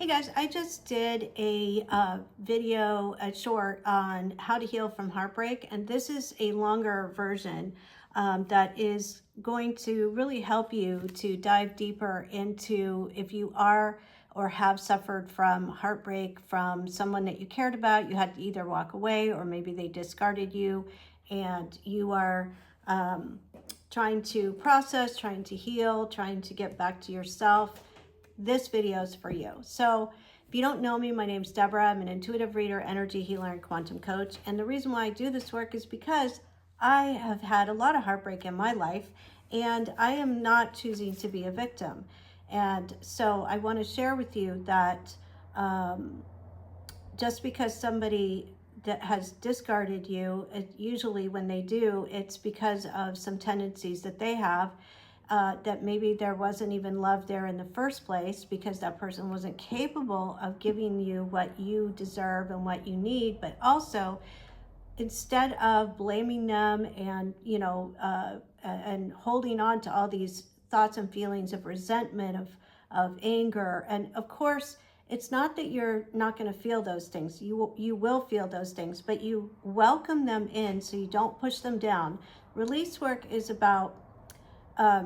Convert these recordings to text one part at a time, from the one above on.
Hey guys, I just did a video, a short on how to heal from heartbreak, and this is a longer version that is going to really help you to dive deeper into if you are or have suffered from heartbreak from someone that you cared about. You had to either walk away or maybe they discarded you, and you are trying to process, trying to heal, trying to get back to yourself. This video is for you. So if you don't know me, my name's Deborah. I'm an intuitive reader, energy healer, and quantum coach. And the reason why I do this work is because I have had a lot of heartbreak in my life, and I am not choosing to be a victim. And so I want to share with you that just because somebody that has discarded you, usually when they do, it's because of some tendencies that they have, that maybe there wasn't even love there in the first place because that person wasn't capable of giving you what you deserve and what you need. But also, instead of blaming them and and holding on to all these thoughts and feelings of resentment, of anger, and of course it's not that you're not going to feel those things. You will feel those things, but you welcome them in so you don't push them down. Release work is about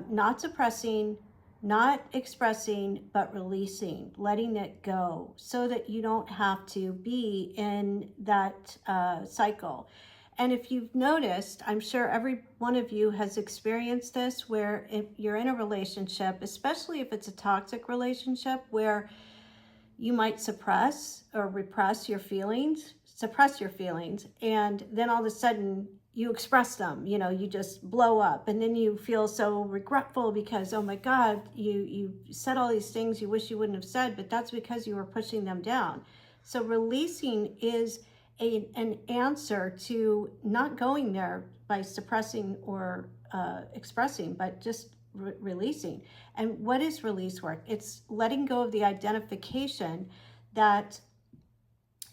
not suppressing, not expressing, but releasing, letting it go so that you don't have to be in that cycle. And if you've noticed, I'm sure every one of you has experienced this, where if you're in a relationship, especially if it's a toxic relationship, where you might suppress or repress your feelings, suppress your feelings, and then all of a sudden you express them, you just blow up, and then you feel so regretful because, oh my God, you said all these things you wish you wouldn't have said, but that's because you were pushing them down. So releasing is an answer to not going there by suppressing or expressing, but just releasing. And what is release work? It's letting go of the identification that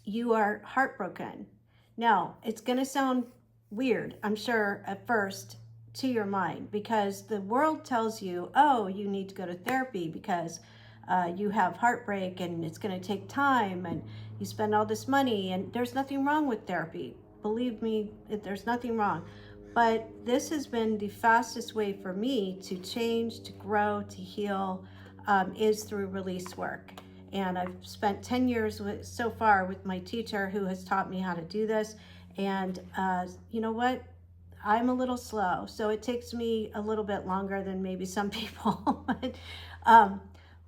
you are heartbroken. Now, it's going to sound weird, I'm sure, at first to your mind, because the world tells you, oh, you need to go to therapy because you have heartbreak and it's going to take time and you spend all this money, and there's nothing wrong with therapy. Believe me, there's nothing wrong. But this has been the fastest way for me to change, to grow, to heal, is through release work. And I've spent 10 years so far with my teacher who has taught me how to do this. And you know what? I'm a little slow, so it takes me a little bit longer than maybe some people.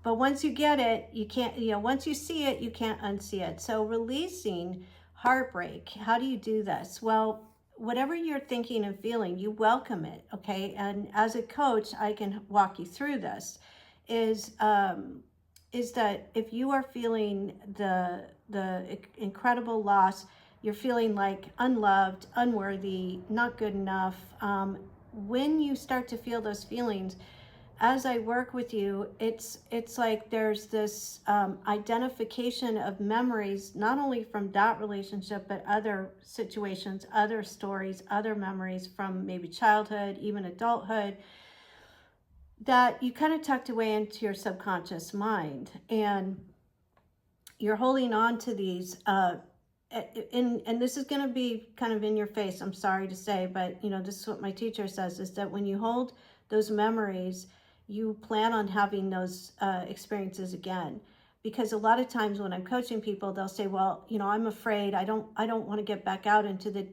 But once you get it, you can't, once you see it, you can't unsee it. So releasing heartbreak, how do you do this? Well, whatever you're thinking and feeling, you welcome it, okay? And as a coach, I can walk you through this, is that if you are feeling the incredible loss, you're feeling like unloved, unworthy, not good enough, when you start to feel those feelings, as I work with you, it's like there's this identification of memories, not only from that relationship, but other situations, other stories, other memories from maybe childhood, even adulthood, that you kind of tucked away into your subconscious mind. And you're holding on to these, and this is going to be kind of in your face, I'm sorry to say, but this is what my teacher says, is that when you hold those memories, you plan on having those experiences again. Because a lot of times when I'm coaching people, they'll say, well, I'm afraid, I don't want to get back out into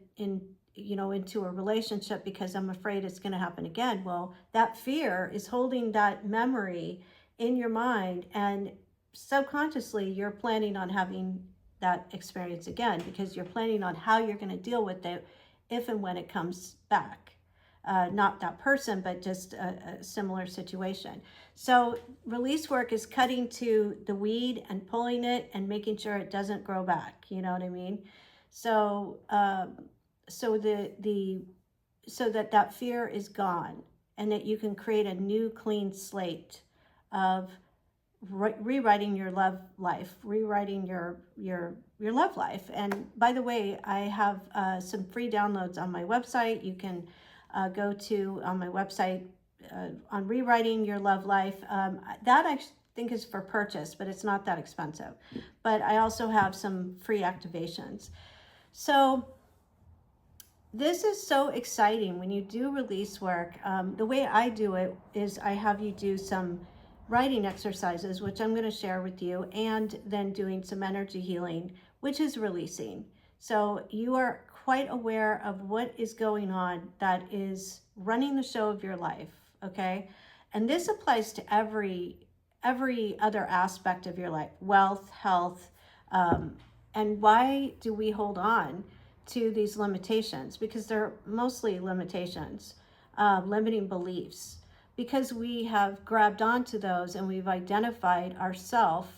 into a relationship because I'm afraid it's going to happen again. Well, that fear is holding that memory in your mind, and subconsciously you're planning on having that experience again because you're planning on how you're going to deal with it if and when it comes back. Not that person, but just a similar situation. So release work is cutting to the weed and pulling it and making sure it doesn't grow back. You know what I mean? So so that fear is gone, and that you can create a new clean slate of rewriting your love life, rewriting your love life. And by the way, I have some free downloads on my website. You can go to on my website on rewriting your love life. That think is for purchase, but it's not that expensive. But I also have some free activations. So this is so exciting when you do release work. The way I do it is I have you do some writing exercises, which I'm going to share with you, and then doing some energy healing, which is releasing. So you are quite aware of what is going on that is running the show of your life, okay? And this applies to every other aspect of your life, wealth, health, and why do we hold on to these limitations? Because they're mostly limitations, limiting beliefs, because we have grabbed onto those and we've identified ourselves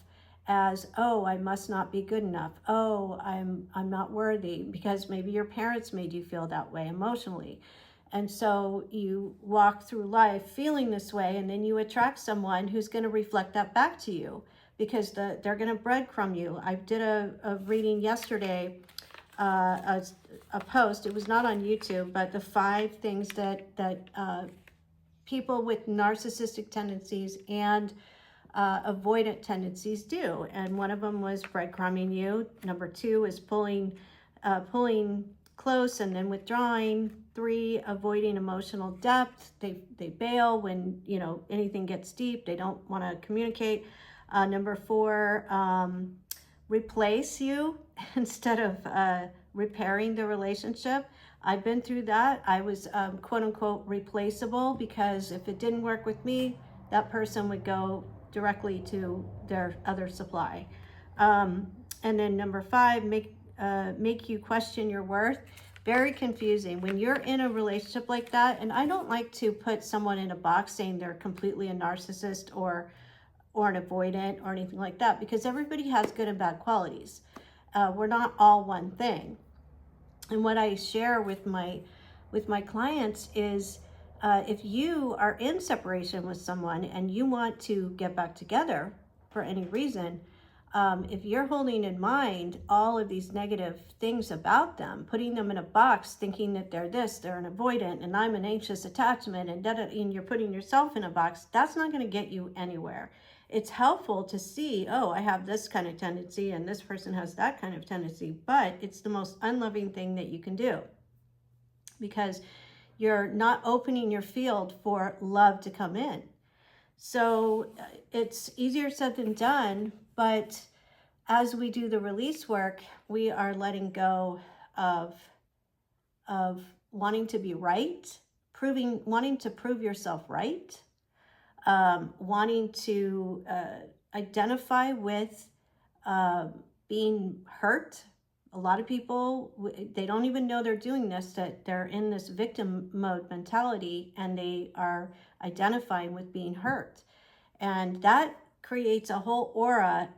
as, oh, I must not be good enough. Oh, I'm not worthy, because maybe your parents made you feel that way emotionally. And so you walk through life feeling this way, and then you attract someone who's going to reflect that back to you, because they're going to breadcrumb you. I did a reading yesterday, a post. It was not on YouTube, but the 5 things that people with narcissistic tendencies and avoidant tendencies do. And one of them was breadcrumbing you. Number 2 is pulling close and then withdrawing. 3, avoiding emotional depth. They bail when anything gets deep. They don't want to communicate. Number 4, replace you instead of repairing the relationship. I've been through that. I was quote unquote replaceable, because if it didn't work with me, that person would go directly to their other supply. And then number 5, make you question your worth. Very confusing when you're in a relationship like that. And I don't like to put someone in a box saying they're completely a narcissist or an avoidant or anything like that, because everybody has good and bad qualities. We're not all one thing. And what I share with my clients is, if you are in separation with someone and you want to get back together for any reason, if you're holding in mind all of these negative things about them, putting them in a box, thinking that they're this, they're an avoidant, and I'm an anxious attachment, and you're putting yourself in a box, that's not going to get you anywhere. It's helpful to see, oh, I have this kind of tendency and this person has that kind of tendency, but it's the most unloving thing that you can do, because you're not opening your field for love to come in. So it's easier said than done, but as we do the release work, we are letting go of wanting to be right, wanting to prove yourself right, wanting to identify with being hurt. A lot of people, they don't even know they're doing this, that they're in this victim mode mentality, and they are identifying with being hurt. And that creates a whole aura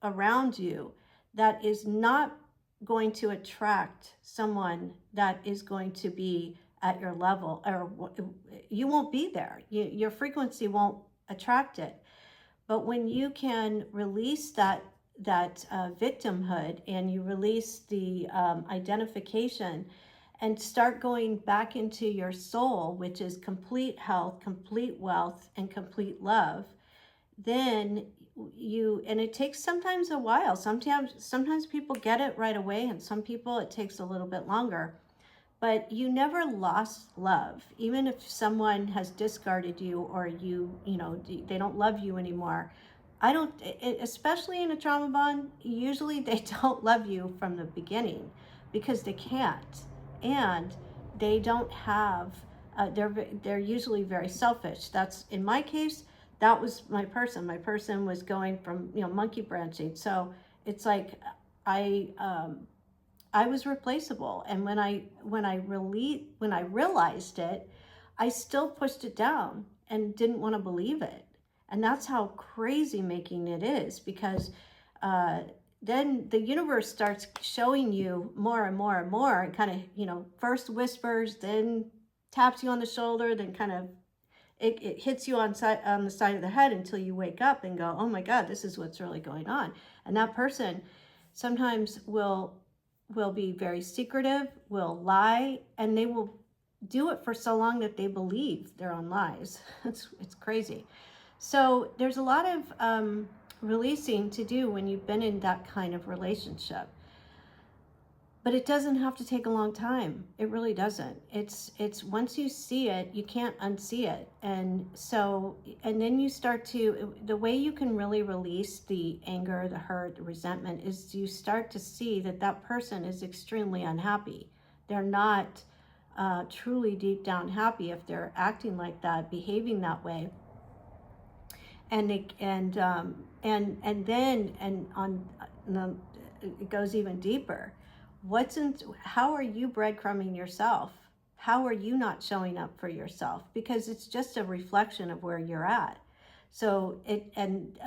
around you that is not going to attract someone that is going to be at your level, or you won't be there. Your frequency won't attract it. But when you can release that victimhood, and you release the identification, and start going back into your soul, which is complete health, complete wealth, and complete love, then and it takes sometimes a while. Sometimes people get it right away, and some people it takes a little bit longer. But you never lost love. Even if someone has discarded you, or they don't love you anymore. Especially in a trauma bond, usually they don't love you from the beginning, because they can't. And they don't have, they're usually very selfish. That's, in my case, that was my person. My person was going from, monkey branching. So it's like, I was replaceable. And when I realized it, I still pushed it down and didn't want to believe it. And that's how crazy making it is, because then the universe starts showing you more and more and more, and kind of, first whispers, then taps you on the shoulder, then kind of it hits you on the side of the head until you wake up and go, oh my God, this is what's really going on. And that person sometimes will be very secretive, will lie, and they will do it for so long that they believe their own lies. It's crazy. So there's a lot of releasing to do when you've been in that kind of relationship. But it doesn't have to take a long time. It really doesn't. It's once you see it, you can't unsee it. And so, and then you start to, the way you can really release the anger, the hurt, the resentment is you start to see that that person is extremely unhappy. They're not truly deep down happy if they're acting like that, behaving that way. And they, and then, and on the, it goes even deeper. How are you breadcrumbing yourself? How are you not showing up for yourself? Because it's just a reflection of where you're at. So and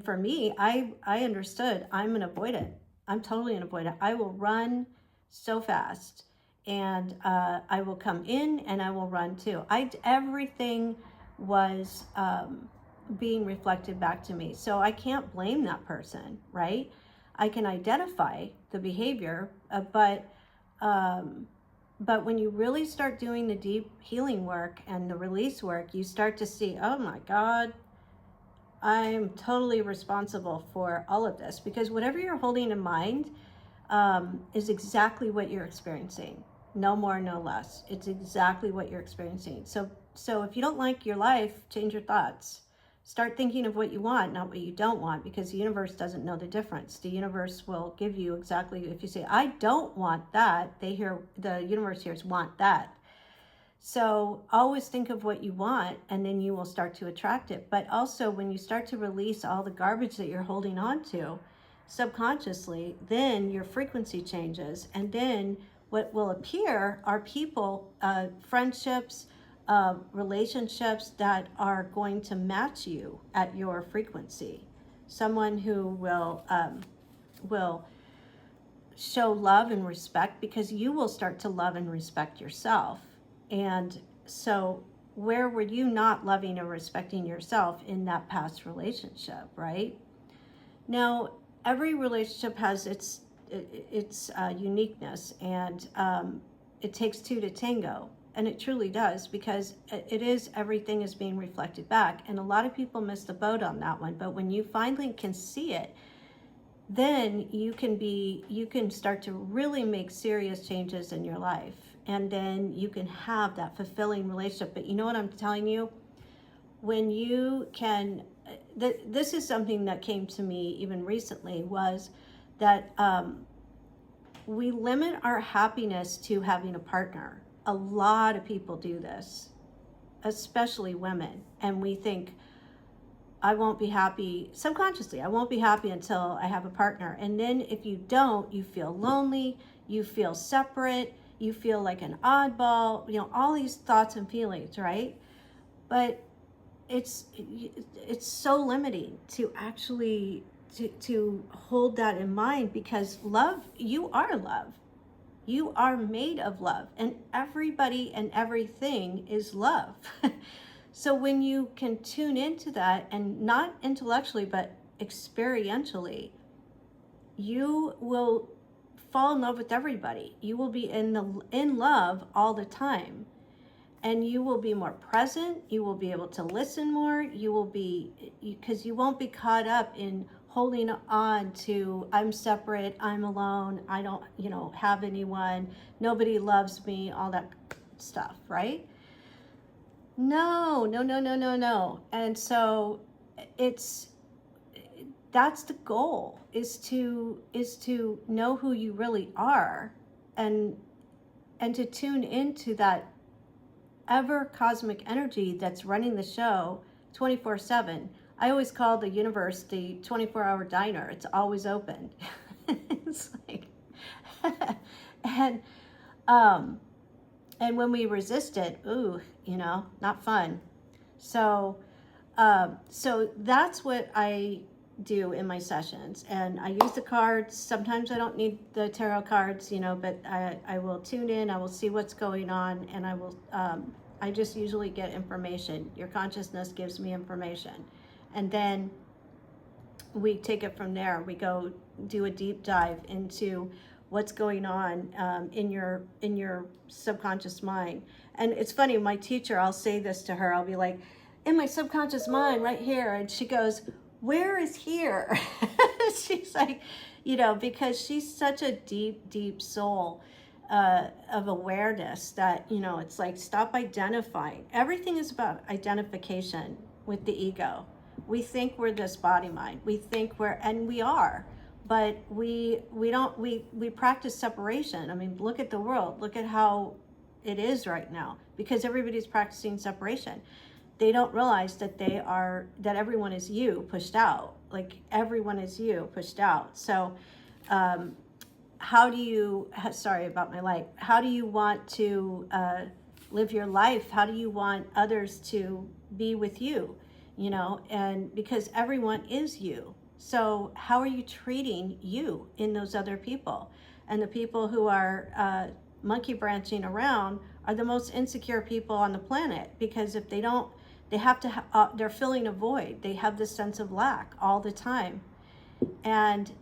for me, I understood I'm an avoidant. I'm totally an avoidant. I will run so fast, and I will come in and I will run too. Everything was being reflected back to me. So I can't blame that person, right? I can identify the behavior, but when you really start doing the deep healing work and the release work, you start to see, oh my God, I'm totally responsible for all of this, because whatever you're holding in mind is exactly what you're experiencing. No more, no less. It's exactly what you're experiencing. So if you don't like your life, change your thoughts. Start thinking of what you want, not what you don't want, because the universe doesn't know the difference. The universe will give you exactly, if you say, I don't want that, the universe hears want that. So always think of what you want, and then you will start to attract it. But also when you start to release all the garbage that you're holding on to subconsciously, then your frequency changes. And then what will appear are people, friendships, relationships that are going to match you at your frequency. Someone who will show love and respect, because you will start to love and respect yourself. And so where were you not loving or respecting yourself in that past relationship, right? Now, every relationship has its uniqueness, and it takes two to tango. And it truly does, because everything is being reflected back. And a lot of people miss the boat on that one. But when you finally can see it, then you can start to really make serious changes in your life. And then you can have that fulfilling relationship. But you know what I'm telling you? When you can, this is something that came to me even recently, was that we limit our happiness to having a partner. A lot of people do this, especially women. And we think, I won't be happy, subconsciously, I won't be happy until I have a partner. And then if you don't, you feel lonely, you feel separate, you feel like an oddball, all these thoughts and feelings, right? But it's so limiting to actually to hold that in mind, because love, you are love. You are made of love, and everybody and everything is love. So when you can tune into that, and not intellectually, but experientially, you will fall in love with everybody. You will be in love all the time. And you will be more present. You will be able to listen more. You will be, because you won't be caught up in holding on to, I'm separate, I'm alone, I don't, have anyone, nobody loves me, all that stuff, right? No. And so that's the goal, is to know who you really are, and to tune into that ever cosmic energy that's running the show 24/7. I always call the universe the 24-hour diner. It's always open. It's like, and when we resist it, not fun. So that's what I do in my sessions, and I use the cards. Sometimes I don't need the tarot cards, but I will tune in, I will see what's going on, and I will I just usually get information. Your consciousness gives me information, and then we take it from there. We go do a deep dive into what's going on in your subconscious mind. And it's funny, my teacher, I'll say this to her, I'll be like, in my subconscious mind right here. And she goes, where is here? She's like, because she's such a deep, deep soul of awareness that, it's like, stop identifying. Everything is about identification with the ego. We think we're this body mind. We think and we are, but we practice separation. I mean, look at the world. Look at how it is right now, because everybody's practicing separation. They don't realize that that everyone is you pushed out. Like, everyone is you pushed out. So, sorry about my light. How do you want to live your life? How do you want others to be with you? And because everyone is you. So how are you treating you in those other people? And the people who are monkey branching around are the most insecure people on the planet, because if they don't, they're filling a void. They have this sense of lack all the time. And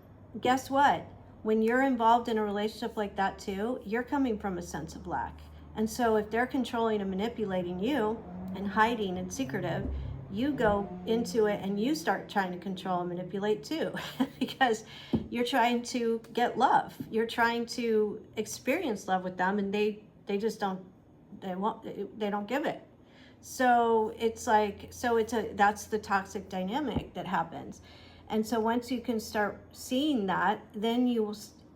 guess what? When you're involved in a relationship like that too, you're coming from a sense of lack. And so if they're controlling and manipulating you and hiding and secretive, you go into it and you start trying to control and manipulate too, because you're trying to get love. You're trying to experience love with them, and they just don't, they don't give it. So it's like, that's the toxic dynamic that happens. And so once you can start seeing that, then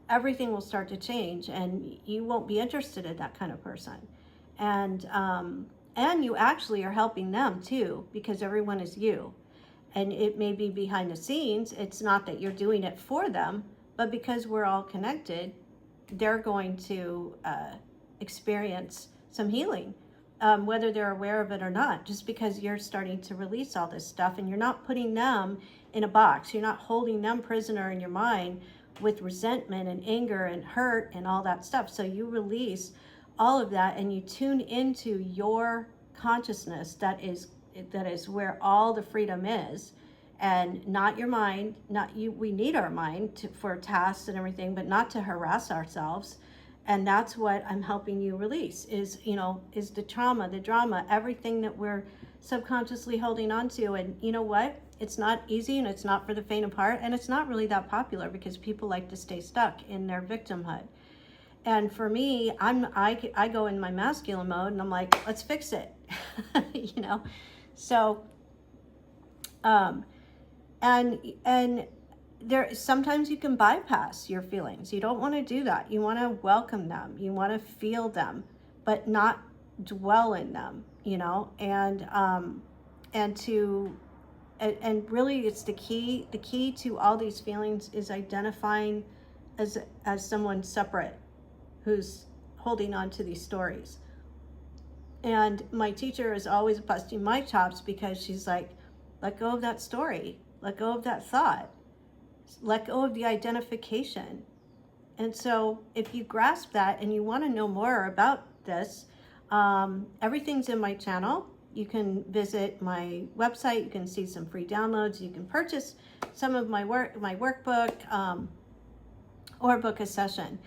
everything will start to change, and you won't be interested in that kind of person. And you actually are helping them too, because everyone is you. And it may be behind the scenes. It's not that you're doing it for them, but because we're all connected, they're going to experience some healing, whether they're aware of it or not, just because you're starting to release all this stuff, and you're not putting them in a box. You're not holding them prisoner in your mind with resentment and anger and hurt and all that stuff. So you release all of that, and you tune into your consciousness. That is where all the freedom is, and not your mind. Not you. We need our mind for tasks and everything, but not to harass ourselves. And that's what I'm helping you release, is the trauma, the drama, everything that we're subconsciously holding on to. And you know what? It's not easy, and it's not for the faint of heart, and it's not really that popular, because people like to stay stuck in their victimhood. And for me, I go in my masculine mode, and I'm like, let's fix it, So, and there, sometimes you can bypass your feelings. You don't want to do that. You want to welcome them. You want to feel them, but not dwell in them, and really it's the key to all these feelings is identifying as someone separate who's holding on to these stories. And my teacher is always busting my chops, because she's like, let go of that story, let go of that thought, let go of the identification. And so if you grasp that and you want to know more about this, everything's in my channel. You can visit my website. You can see some free downloads. You can purchase some of my workbook, or book a session.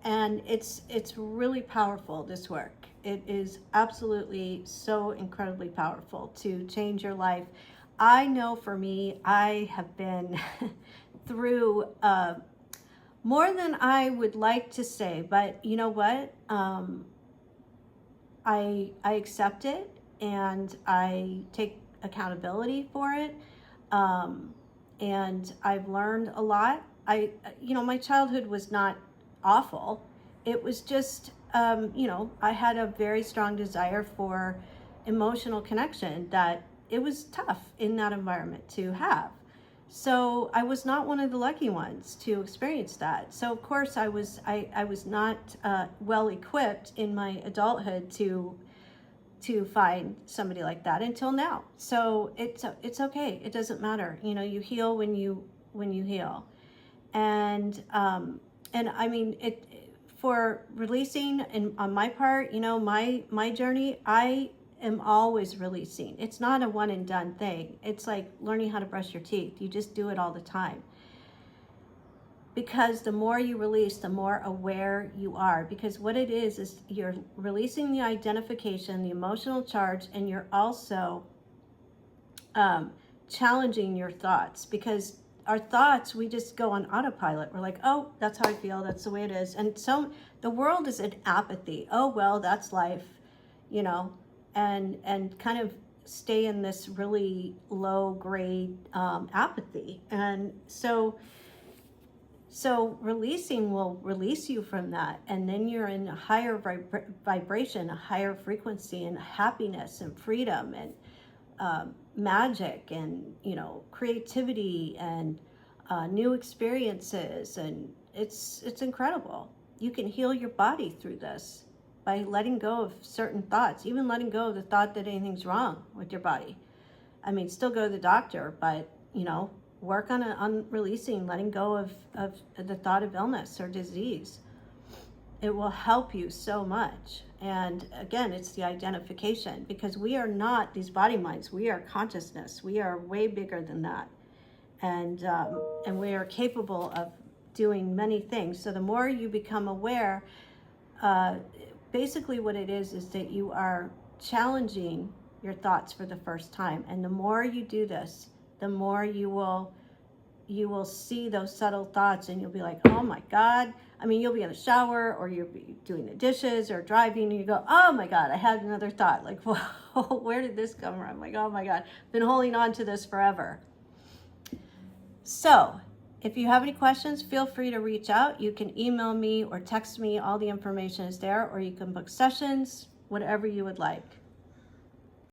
And it's really powerful, this work. It is absolutely so incredibly powerful to change your life. I know for me, I have been through more than I would like to say, but you know what? I accept it, and I take accountability for it. And I've learned a lot. My childhood was not awful. It was just, I had a very strong desire for emotional connection that it was tough in that environment to have. So I was not one of the lucky ones to experience that. So of course I was not well equipped in my adulthood to find somebody like that until now. So it's okay. It doesn't matter. You heal when you heal. And I mean, for releasing, and on my part, my journey, I am always releasing. It's not a one and done thing. It's like learning how to brush your teeth. You just do it all the time. Because the more you release, the more aware you are. Because what it is you're releasing the identification, the emotional charge, and you're also challenging your thoughts, because our thoughts, we just go on autopilot. We're like, oh, that's how I feel, that's the way it is. And so the world is in apathy. Oh, well, that's life, you know, and kind of stay in this really low grade apathy. And so releasing will release you from that, and then you're in a higher vibration, a higher frequency, and happiness and freedom and magic and, you know, creativity and new experiences, and it's incredible. You can heal your body through this by letting go of certain thoughts, even letting go of the thought that anything's wrong with your body. I mean, still go to the doctor, but, you know, work on releasing, letting go of the thought of illness or disease. It will help you so much. And again, it's the identification, because we are not these body minds. We are consciousness. We are way bigger than that. And we are capable of doing many things. So the more you become aware, basically what it is that you are challenging your thoughts for the first time. And the more you do this, the more you will see those subtle thoughts, and you'll be like, oh my God. I mean, you'll be in the shower, or you'll be doing the dishes or driving, and you go, oh my God, I had another thought. Like, whoa, where did this come from? Like, oh my God, been holding on to this forever. So if you have any questions, feel free to reach out. You can email me or text me. All the information is there, or you can book sessions, whatever you would like.